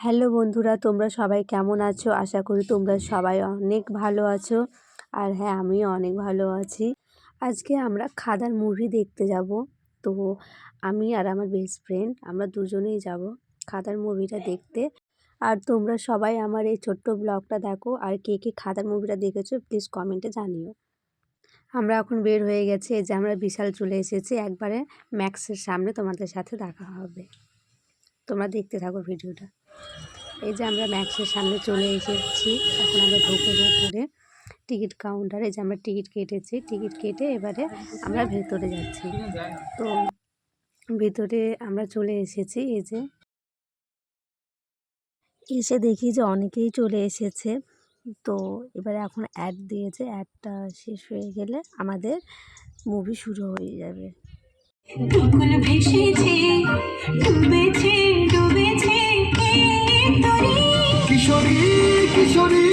Hello বন্ধুরা, তোমরা সবাই কেমন আছো? আশা করি তোমরা সবাই অনেক ভালো আছো। আর হ্যাঁ, আমিও অনেক ভালো আছি। আজকে আমরা খাদার মুভি দেখতে যাব। তো আমি আর আমার বেস্ট ফ্রেন্ড আমরা দুজনেই যাব খাদার মুভিটা দেখতে। আর তোমরা সবাই আমার এই ছোট্ট ব্লগটা দেখো, আর কে কে খাদার মুভিটা দেখেছো প্লিজ কমেন্টে জানিও। আমরা এখন বের হয়ে গেছি, এই যে আমরা বিশাল চলে এসেছি, একবারে ম্যাক্সের সামনে তোমাদের সাথে দেখা হবে। তোমরা দেখতে থাকো ভিডিওটা। এই যে আমরা ম্যাক্সের সামনে চলে এসেছি, এখন আমরা ঢুকবো ভেতরে টিকিট কাউন্টারে। যে আমরা টিকিট কেটেছি, টিকিট কেটে এবারে আমরা ভেতরে যাচ্ছি। তো ভেতরে আমরা চলে এসেছি। এই যে এসে দেখি যে অনেকেই চলে এসেছে। তো এবারে এখন অ্যাড দিয়েছে, অ্যাডটা শেষ হয়ে গেলে আমাদের মুভি শুরু হয়ে যাবে। কিশোরী কিশোরী